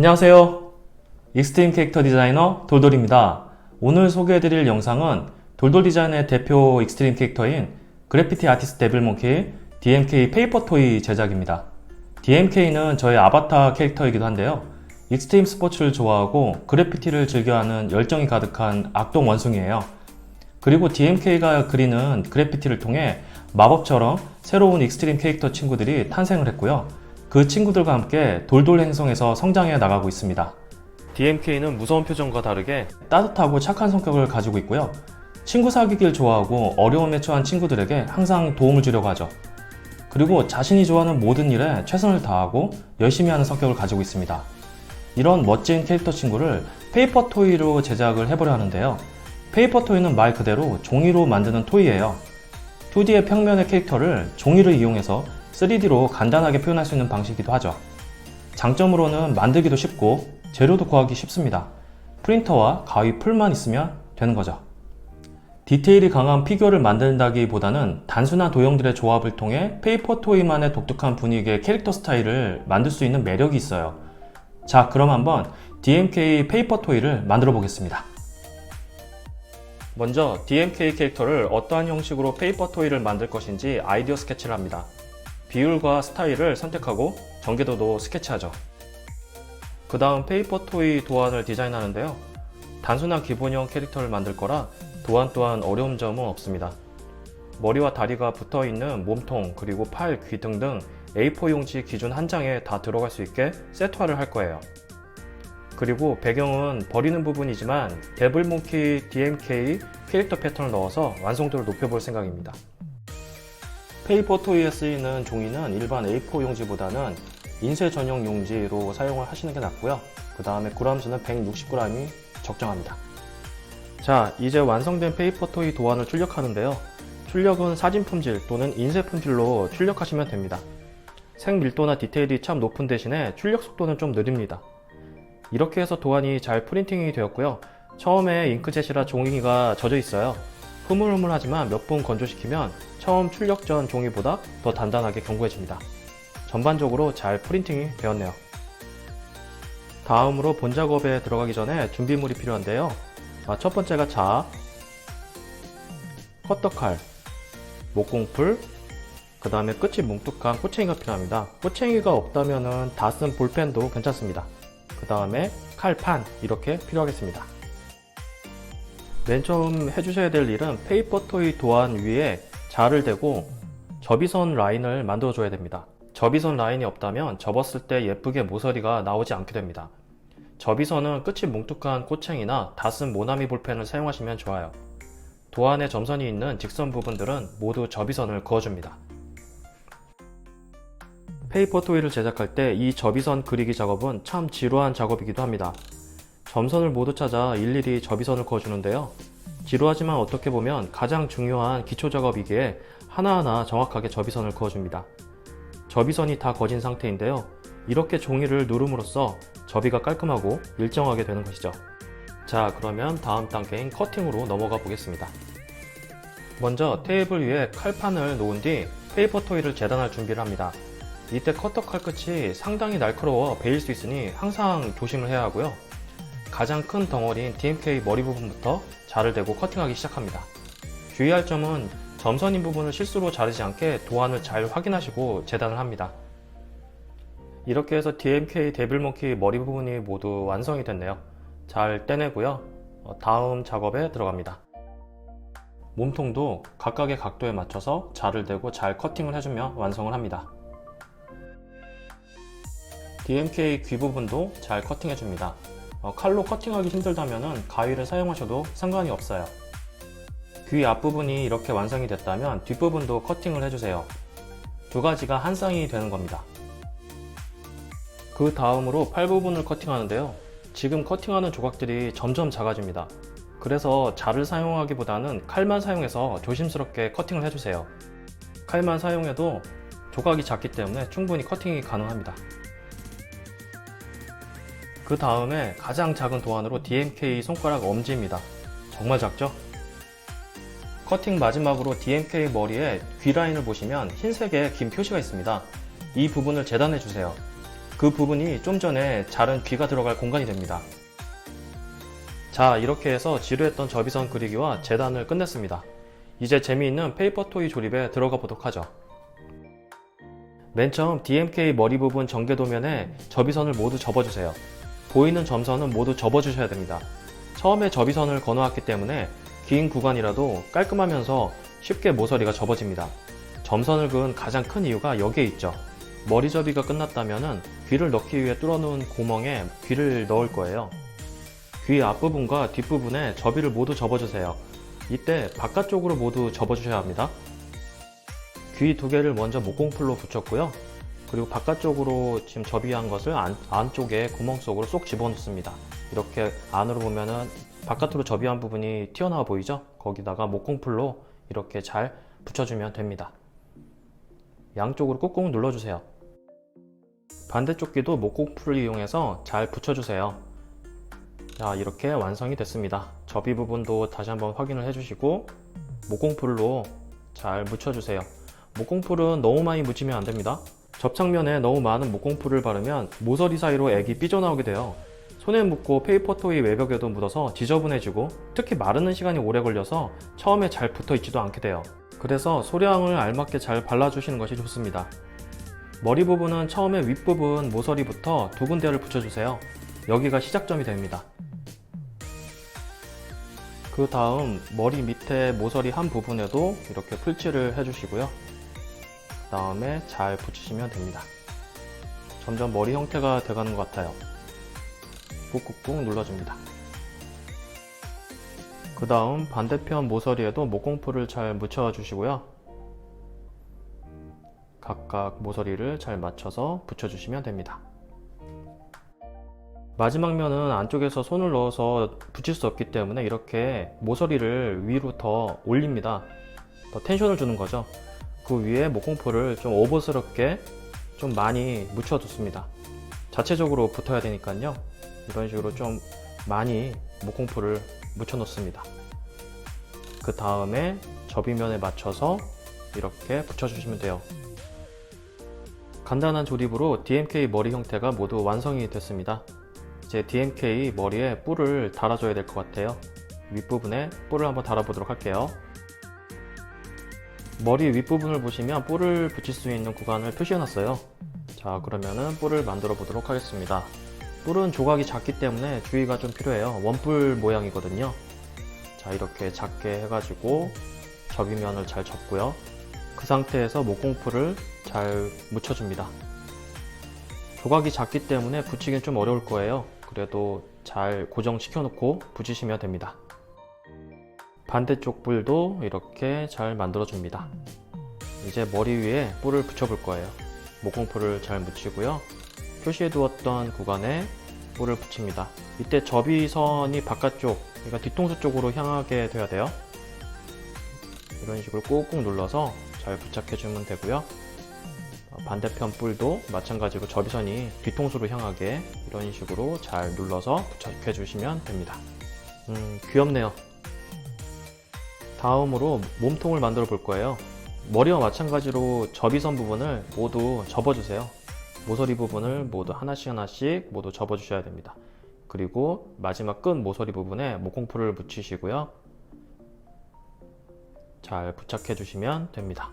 안녕하세요. 익스트림 캐릭터 디자이너 돌돌입니다. 오늘 소개해드릴 영상은 돌돌 디자인의 대표 익스트림 캐릭터인 그래피티 아티스트 데빌몽키 DMK 페이퍼 토이 제작입니다. DMK는 저의 아바타 캐릭터이기도 한데요. 익스트림 스포츠를 좋아하고 그래피티를 즐겨하는 열정이 가득한 악동 원숭이에요. 그리고 DMK가 그리는 그래피티를 통해 마법처럼 새로운 익스트림 캐릭터 친구들이 탄생을 했고요. 그 친구들과 함께 돌돌 행성에서 성장해 나가고 있습니다. DMK는 무서운 표정과 다르게 따뜻하고 착한 성격을 가지고 있고요. 친구 사귀길 좋아하고 어려움에 처한 친구들에게 항상 도움을 주려고 하죠. 그리고 자신이 좋아하는 모든 일에 최선을 다하고 열심히 하는 성격을 가지고 있습니다. 이런 멋진 캐릭터 친구를 페이퍼 토이로 제작을 해보려 하는데요. 페이퍼 토이는 말 그대로 종이로 만드는 토이예요. 2D의 평면의 캐릭터를 종이를 이용해서 3D로 간단하게 표현할 수 있는 방식이기도 하죠. 장점으로는 만들기도 쉽고 재료도 구하기 쉽습니다. 프린터와 가위 풀만 있으면 되는 거죠. 디테일이 강한 피규어를 만든다기보다는 단순한 도형들의 조합을 통해 페이퍼 토이만의 독특한 분위기의 캐릭터 스타일을 만들 수 있는 매력이 있어요. 자, 그럼 한번 DMK 페이퍼 토이를 만들어 보겠습니다. 먼저 DMK 캐릭터를 어떠한 형식으로 페이퍼 토이를 만들 것인지 아이디어 스케치를 합니다. 비율과 스타일을 선택하고 전개도도 스케치하죠. 그 다음 페이퍼 토이 도안을 디자인하는데요. 단순한 기본형 캐릭터를 만들 거라 도안 또한 어려운 점은 없습니다. 머리와 다리가 붙어있는 몸통 그리고 팔, 귀 등등 A4 용지 기준 한 장에 다 들어갈 수 있게 세트화를 할 거예요. 그리고 배경은 버리는 부분이지만 데블몽키 DMK 캐릭터 패턴을 넣어서 완성도를 높여볼 생각입니다. 페이퍼 토이에 쓰이는 종이는 일반 A4 용지보다는 인쇄 전용 용지로 사용을 하시는 게 낫고요. 그 다음에 g수는 160g이 적정합니다. 자, 이제 완성된 페이퍼 토이 도안을 출력하는데요. 출력은 사진 품질 또는 인쇄 품질로 출력하시면 됩니다. 색 밀도나 디테일이 참 높은 대신에 출력 속도는 좀 느립니다. 이렇게 해서 도안이 잘 프린팅이 되었고요. 처음에 잉크젯이라 종이가 젖어 있어요. 흐물흐물하지만 몇 분 건조시키면 처음 출력 전 종이보다 더 단단하게 견고해집니다. 전반적으로 잘 프린팅이 되었네요. 다음으로 본 작업에 들어가기 전에 준비물이 필요한데요. 첫 번째가 자, 커터칼, 목공풀, 그 다음에 끝이 뭉툭한 꼬챙이가 필요합니다. 꼬챙이가 없다면 다 쓴 볼펜도 괜찮습니다. 그 다음에 칼판 이렇게 필요하겠습니다. 맨 처음 해주셔야 될 일은 페이퍼 토이 도안 위에 자를 대고 접이선 라인을 만들어 줘야 됩니다. 접이선 라인이 없다면 접었을 때 예쁘게 모서리가 나오지 않게 됩니다. 접이선은 끝이 뭉툭한 꼬챙이나 다 쓴 모나미 볼펜을 사용하시면 좋아요. 도안에 점선이 있는 직선 부분들은 모두 접이선을 그어줍니다. 페이퍼 토이를 제작할 때 이 접이선 그리기 작업은 참 지루한 작업이기도 합니다. 점선을 모두 찾아 일일이 접이선을 그어주는데요. 지루하지만 어떻게 보면 가장 중요한 기초 작업이기에 하나하나 정확하게 접이선을 그어줍니다. 접이선이 다 거진 상태인데요. 이렇게 종이를 누름으로써 접이가 깔끔하고 일정하게 되는 것이죠. 자, 그러면 다음 단계인 커팅으로 넘어가 보겠습니다. 먼저 테이블 위에 칼판을 놓은 뒤 페이퍼 토이를 재단할 준비를 합니다. 이때 커터 칼 끝이 상당히 날카로워 베일 수 있으니 항상 조심을 해야 하고요. 가장 큰 덩어리인 DMK 머리 부분부터 자를 대고 커팅하기 시작합니다. 주의할 점은 점선인 부분을 실수로 자르지 않게 도안을 잘 확인하시고 재단을 합니다. 이렇게 해서 DMK 데빌몽키 머리 부분이 모두 완성이 됐네요. 잘 떼내고요. 다음 작업에 들어갑니다. 몸통도 각각의 각도에 맞춰서 자를 대고 잘 커팅을 해주며 완성을 합니다. DMK 귀 부분도 잘 커팅해줍니다. 칼로 커팅하기 힘들다면 가위를 사용하셔도 상관이 없어요. 귀 앞부분이 이렇게 완성이 됐다면 뒷부분도 커팅을 해주세요. 두 가지가 한 쌍이 되는 겁니다. 그 다음으로 팔 부분을 커팅하는데요. 지금 커팅하는 조각들이 점점 작아집니다. 그래서 자를 사용하기보다는 칼만 사용해서 조심스럽게 커팅을 해주세요. 칼만 사용해도 조각이 작기 때문에 충분히 커팅이 가능합니다. 그 다음에 가장 작은 도안으로 DMK 손가락 엄지입니다. 정말 작죠? 커팅 마지막으로 DMK 머리에 귀 라인을 보시면 흰색의 긴 표시가 있습니다. 이 부분을 재단해 주세요. 그 부분이 좀 전에 자른 귀가 들어갈 공간이 됩니다. 자, 이렇게 해서 지루했던 접이선 그리기와 재단을 끝냈습니다. 이제 재미있는 페이퍼 토이 조립에 들어가 보도록 하죠. 맨 처음 DMK 머리 부분 전개도면에 접이선을 모두 접어주세요. 보이는 점선은 모두 접어주셔야 됩니다. 처음에 접이선을 건너왔기 때문에 긴 구간이라도 깔끔하면서 쉽게 모서리가 접어집니다. 점선을 그은 가장 큰 이유가 여기에 있죠. 머리 접이가 끝났다면 귀를 넣기 위해 뚫어놓은 구멍에 귀를 넣을 거예요. 귀 앞부분과 뒷부분에 접이를 모두 접어주세요. 이때 바깥쪽으로 모두 접어주셔야 합니다. 귀 두 개를 먼저 목공풀로 붙였고요. 그리고 바깥쪽으로 지금 접이한 것을 안쪽에 구멍 속으로 쏙 집어넣습니다. 이렇게 안으로 보면은 바깥으로 접이한 부분이 튀어나와 보이죠? 거기다가 목공풀로 이렇게 잘 붙여주면 됩니다. 양쪽으로 꾹꾹 눌러주세요. 반대쪽 귀도 목공풀을 이용해서 잘 붙여주세요. 자, 이렇게 완성이 됐습니다. 접이 부분도 다시 한번 확인을 해주시고 목공풀로 잘 묻혀주세요. 목공풀은 너무 많이 묻히면 안됩니다. 접착면에 너무 많은 목공풀을 바르면 모서리 사이로 액이 삐져나오게 돼요. 손에 묻고 페이퍼 토이 외벽에도 묻어서 지저분해지고 특히 마르는 시간이 오래 걸려서 처음에 잘 붙어 있지도 않게 돼요. 그래서 소량을 알맞게 잘 발라주시는 것이 좋습니다. 머리 부분은 처음에 윗부분 모서리부터 두 군데를 붙여주세요. 여기가 시작점이 됩니다. 그 다음 머리 밑에 모서리 한 부분에도 이렇게 풀칠을 해주시고요. 그 다음에 잘 붙이시면 됩니다. 점점 머리 형태가 돼가는 것 같아요. 꾹꾹꾹 눌러줍니다. 그 다음 반대편 모서리에도 목공풀을 잘 묻혀 주시고요. 각각 모서리를 잘 맞춰서 붙여주시면 됩니다. 마지막 면은 안쪽에서 손을 넣어서 붙일 수 없기 때문에 이렇게 모서리를 위로 더 올립니다. 더 텐션을 주는 거죠. 그 위에 목공풀을 좀 오버스럽게 좀 많이 묻혀뒀습니다. 자체적으로 붙어야 되니까요. 이런 식으로 좀 많이 목공풀을 묻혀 놓습니다. 그 다음에 접이면에 맞춰서 이렇게 붙여주시면 돼요. 간단한 조립으로 DMK 머리 형태가 모두 완성이 됐습니다. 이제 DMK 머리에 뿔을 달아줘야 될 것 같아요. 윗부분에 뿔을 한번 달아보도록 할게요. 머리 윗부분을 보시면 뿔을 붙일 수 있는 구간을 표시해놨어요. 자, 그러면은 뿔을 만들어 보도록 하겠습니다. 뿔은 조각이 작기 때문에 주의가 좀 필요해요. 원뿔 모양이거든요. 자, 이렇게 작게 해가지고 접이면을 잘 접고요. 그 상태에서 목공풀을 잘 묻혀줍니다. 조각이 작기 때문에 붙이긴 좀 어려울 거예요. 그래도 잘 고정시켜 놓고 붙이시면 됩니다. 반대쪽 뿔도 이렇게 잘 만들어 줍니다. 이제 머리 위에 뿔을 붙여 볼 거예요. 목공풀을 잘 묻히고요. 표시해 두었던 구간에 뿔을 붙입니다. 이때 접이선이 바깥쪽, 그러니까 뒤통수 쪽으로 향하게 돼야 돼요. 이런 식으로 꾹꾹 눌러서 잘 부착해 주면 되고요. 반대편 뿔도 마찬가지로 접이선이 뒤통수로 향하게 이런 식으로 잘 눌러서 부착해 주시면 됩니다. 귀엽네요. 다음으로 몸통을 만들어 볼 거예요. 머리와 마찬가지로 접이선 부분을 모두 접어주세요. 모서리 부분을 모두 하나씩 모두 접어주셔야 됩니다. 그리고 마지막 끝 모서리 부분에 목공풀을 붙이시고요. 잘 부착해 주시면 됩니다.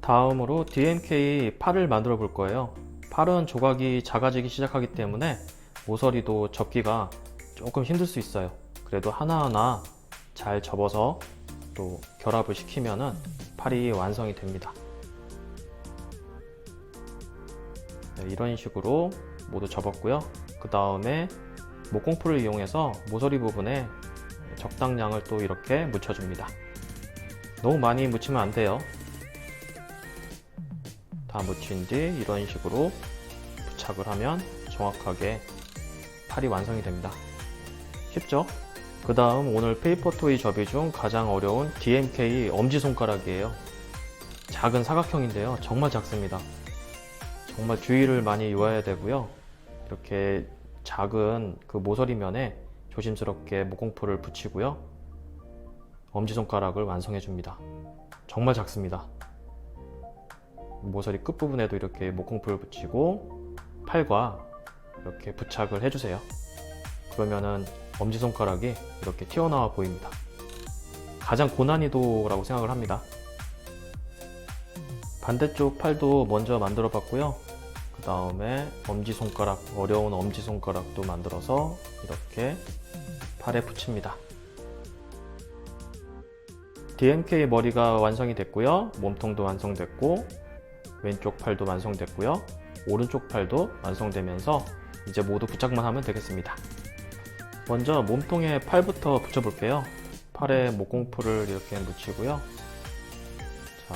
다음으로 DMK 팔을 만들어 볼 거예요. 팔은 조각이 작아지기 시작하기 때문에 모서리도 접기가 조금 힘들 수 있어요. 그래도 하나하나 잘 접어서 또 결합을 시키면은 팔이 완성이 됩니다. 네, 이런 식으로 모두 접었고요. 그 다음에 목공풀을 이용해서 모서리 부분에 적당량을 또 이렇게 묻혀줍니다. 너무 많이 묻히면 안 돼요. 다 묻힌 뒤 이런 식으로 부착을 하면 정확하게 팔이 완성이 됩니다. 쉽죠? 그 다음 오늘 페이퍼 토이 접이 중 가장 어려운 DMK 엄지손가락이에요. 작은 사각형인데요. 정말 작습니다. 정말 주의를 많이 요해야 되고요. 이렇게 작은 그 모서리면에 조심스럽게 목공풀을 붙이고요. 엄지손가락을 완성해 줍니다. 정말 작습니다. 모서리 끝부분에도 이렇게 목공풀을 붙이고 팔과 이렇게 부착을 해주세요. 그러면은 엄지손가락이 이렇게 튀어나와 보입니다. 가장 고난이도라고 생각을 합니다. 반대쪽 팔도 먼저 만들어 봤고요. 그 다음에 엄지손가락, 어려운 엄지손가락도 만들어서 이렇게 팔에 붙입니다. DMK 머리가 완성이 됐고요. 몸통도 완성됐고 왼쪽 팔도 완성됐고요. 오른쪽 팔도 완성되면서 이제 모두 부착만 하면 되겠습니다. 먼저 몸통에 팔부터 붙여볼게요. 팔에 목공풀을 이렇게 묻히고요. 자,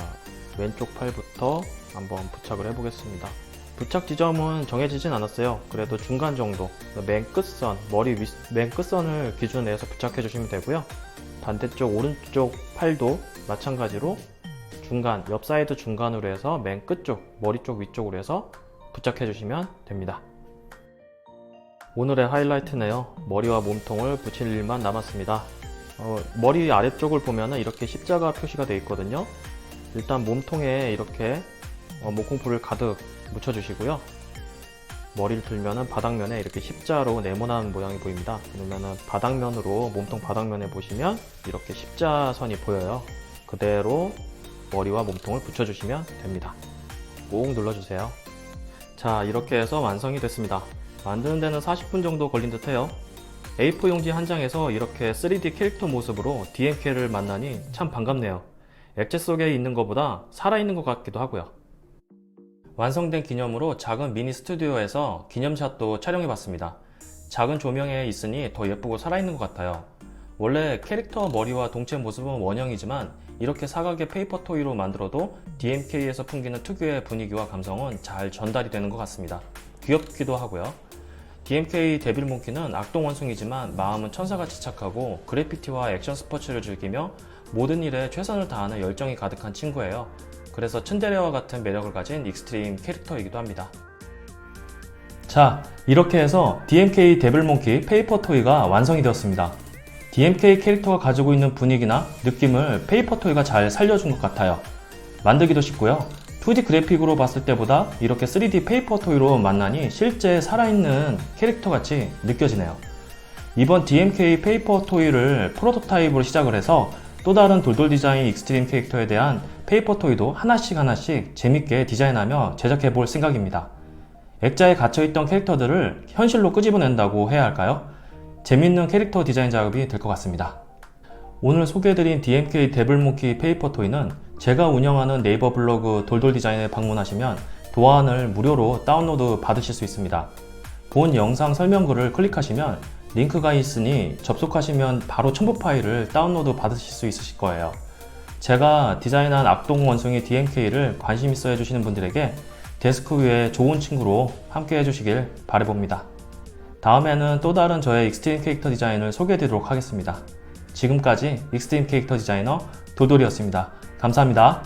왼쪽 팔부터 한번 부착을 해보겠습니다. 부착 지점은 정해지진 않았어요. 그래도 중간 정도, 맨 끝선, 머리 맨 끝선을 기준으로 해서 부착해 주시면 되고요. 반대쪽 오른쪽 팔도 마찬가지로 중간, 옆 사이드 중간으로 해서 맨 끝쪽, 머리 쪽 위쪽으로 해서 부착해 주시면 됩니다. 오늘의 하이라이트네요. 머리와 몸통을 붙일 일만 남았습니다. 머리 아래쪽을 보면 이렇게 십자가 표시가 되어 있거든요. 일단 몸통에 이렇게 목공풀을 가득 묻혀주시고요. 머리를 들면은 바닥면에 이렇게 십자로 네모난 모양이 보입니다. 그러면은 바닥면으로, 몸통 바닥면에 보시면 이렇게 십자선이 보여요. 그대로 머리와 몸통을 붙여주시면 됩니다. 꾹 눌러주세요. 자, 이렇게 해서 완성이 됐습니다. 만드는 데는 40분 정도 걸린 듯 해요. A4 용지 한 장에서 이렇게 3D 캐릭터 모습으로 DMK를 만나니 참 반갑네요. 액체 속에 있는 것보다 살아있는 것 같기도 하고요. 완성된 기념으로 작은 미니 스튜디오에서 기념샷도 촬영해봤습니다. 작은 조명에 있으니 더 예쁘고 살아있는 것 같아요. 원래 캐릭터 머리와 동체 모습은 원형이지만 이렇게 사각의 페이퍼 토이로 만들어도 DMK에서 풍기는 특유의 분위기와 감성은 잘 전달이 되는 것 같습니다. 귀엽기도 하고요. DMK 데빌 몽키는 악동 원숭이지만 마음은 천사같이 착하고 그래피티와 액션 스포츠를 즐기며 모든 일에 최선을 다하는 열정이 가득한 친구예요. 그래서 츤데레와 같은 매력을 가진 익스트림 캐릭터이기도 합니다. 자, 이렇게 해서 DMK 데빌 몽키 페이퍼 토이가 완성이 되었습니다. DMK 캐릭터가 가지고 있는 분위기나 느낌을 페이퍼 토이가 잘 살려준 것 같아요. 만들기도 쉽고요. 2D 그래픽으로 봤을 때보다 이렇게 3D 페이퍼 토이로 만나니 실제 살아있는 캐릭터 같이 느껴지네요. 이번 DMK 페이퍼 토이를 프로토타입으로 시작을 해서 또 다른 돌돌 디자인 익스트림 캐릭터에 대한 페이퍼 토이도 하나씩 재밌게 디자인하며 제작해 볼 생각입니다. 액자에 갇혀있던 캐릭터들을 현실로 끄집어낸다고 해야 할까요? 재밌는 캐릭터 디자인 작업이 될 것 같습니다. 오늘 소개해드린 DMK 데빌 몽키 페이퍼 토이는 제가 운영하는 네이버 블로그 돌돌 디자인에 방문하시면 도안을 무료로 다운로드 받으실 수 있습니다. 본 영상 설명글을 클릭하시면 링크가 있으니 접속하시면 바로 첨부 파일을 다운로드 받으실 수 있으실 거예요. 제가 디자인한 악동 원숭이 DMK를 관심 있어 해주시는 분들에게 데스크 위에 좋은 친구로 함께 해주시길 바라봅니다. 다음에는 또 다른 저의 익스트림 캐릭터 디자인을 소개해 드리도록 하겠습니다. 지금까지 익스트림 캐릭터 디자이너 도돌이었습니다. 감사합니다.